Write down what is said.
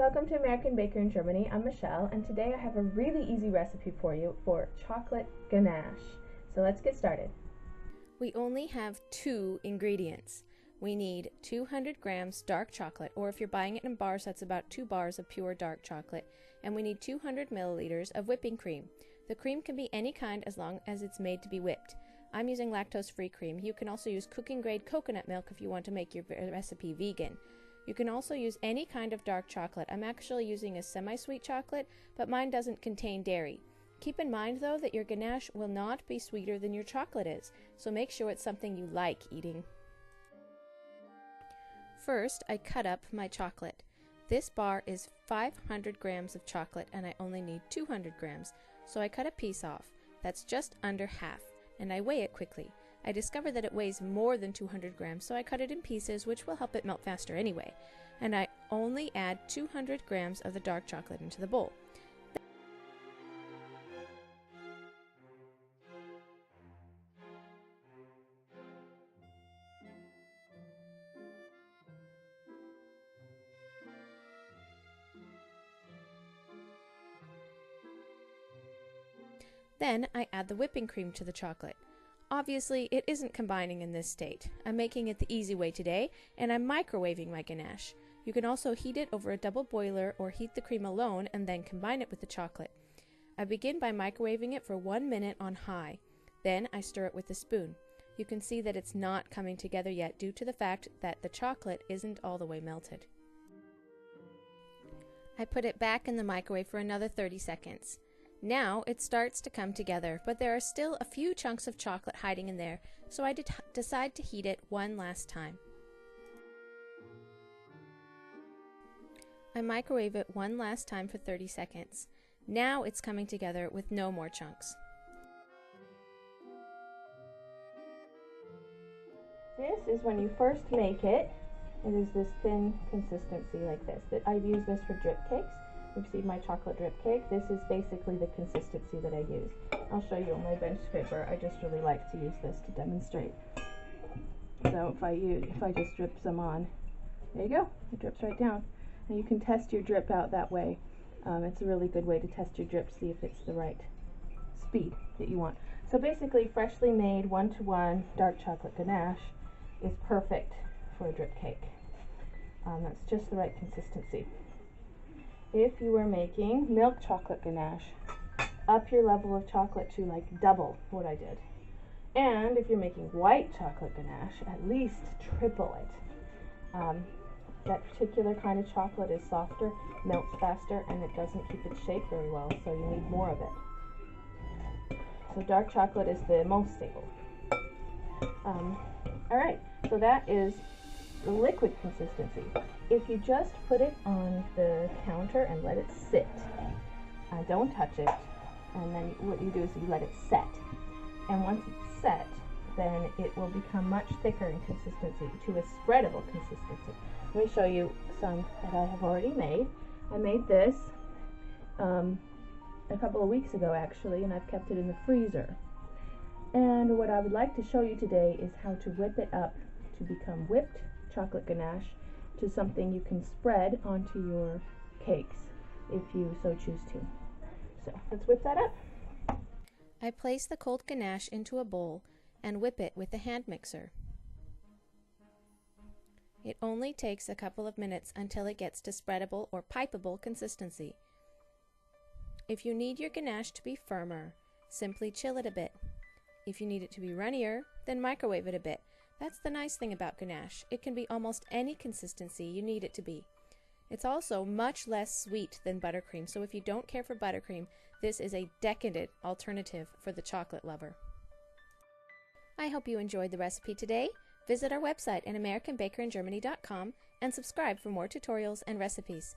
Welcome to American Baker in Germany. I'm Michelle, and today I have a really easy recipe for you for chocolate ganache. So let's get started. We only have 2 ingredients. We need 200 grams dark chocolate, or if you're buying it in bars, that's about 2 bars of pure dark chocolate, and we need 200 milliliters of whipping cream. The cream can be any kind as long as it's made to be whipped. I'm using lactose-free cream. You can also use cooking-grade coconut milk if you want to make your recipe vegan. You can also use any kind of dark chocolate. I'm actually using a semi-sweet chocolate, but mine doesn't contain dairy. Keep in mind, though, that your ganache will not be sweeter than your chocolate is, so make sure it's something you like eating. First, I cut up my chocolate. This bar is 500 grams of chocolate, and I only need 200 grams, so I cut a piece off. That's just under half, and I weigh it quickly. I discovered that it weighs more than 200 grams, so I cut it in pieces, which will help it melt faster anyway. And I only add 200 grams of the dark chocolate into the bowl. Then I add the whipping cream to the chocolate. Obviously, it isn't combining in this state. I'm making it the easy way today, and I'm microwaving my ganache. You can also heat it over a double boiler or heat the cream alone and then combine it with the chocolate. I begin by microwaving it for 1 minute on high. Then I stir it with a spoon. You can see that it's not coming together yet due to the fact that the chocolate isn't all the way melted. I put it back in the microwave for another 30 seconds. Now it starts to come together, but there are still a few chunks of chocolate hiding in there, so I decide to heat it one last time. I microwave it one last time for 30 seconds. Now it's coming together with no more chunks. This is when you first make it. It is this thin consistency like this. I've used this for drip cakes. You've seen my chocolate drip cake. This is basically the consistency that I use. I'll show you on my bench scraper. I just really like to use this to demonstrate. So if I just drip some on, there you go. It drips right down. And you can test your drip out that way. It's a really good way to test your drip, see if it's the right speed that you want. So basically, freshly made 1-to-1 dark chocolate ganache is perfect for a drip cake. That's just the right consistency. If you were making milk chocolate ganache, up your level of chocolate to like double what I did. And if you're making white chocolate ganache, at least triple it. That particular kind of chocolate is softer, melts faster, and it doesn't keep its shape very well, so you need more of it. So dark chocolate is the most stable. Alright, so that is the liquid consistency. If you just put it on the counter and let it sit, don't touch it, and then what you do is you let it set. And once it's set, then it will become much thicker in consistency to a spreadable consistency. Let me show you some that I have already made. I made this a couple of weeks ago actually, and I've kept it in the freezer. And what I would like to show you today is how to whip it up to become whipped chocolate ganache to something you can spread onto your cakes if you so choose to. So let's whip that up. I place the cold ganache into a bowl and whip it with a hand mixer. It only takes a couple of minutes until it gets to spreadable or pipeable consistency. If you need your ganache to be firmer, simply chill it a bit. If you need it to be runnier, then microwave it a bit. That's the nice thing about ganache. It can be almost any consistency you need it to be. It's also much less sweet than buttercream, so if you don't care for buttercream, this is a decadent alternative for the chocolate lover. I hope you enjoyed the recipe today. Visit our website at AmericanBakerInGermany.com and subscribe for more tutorials and recipes.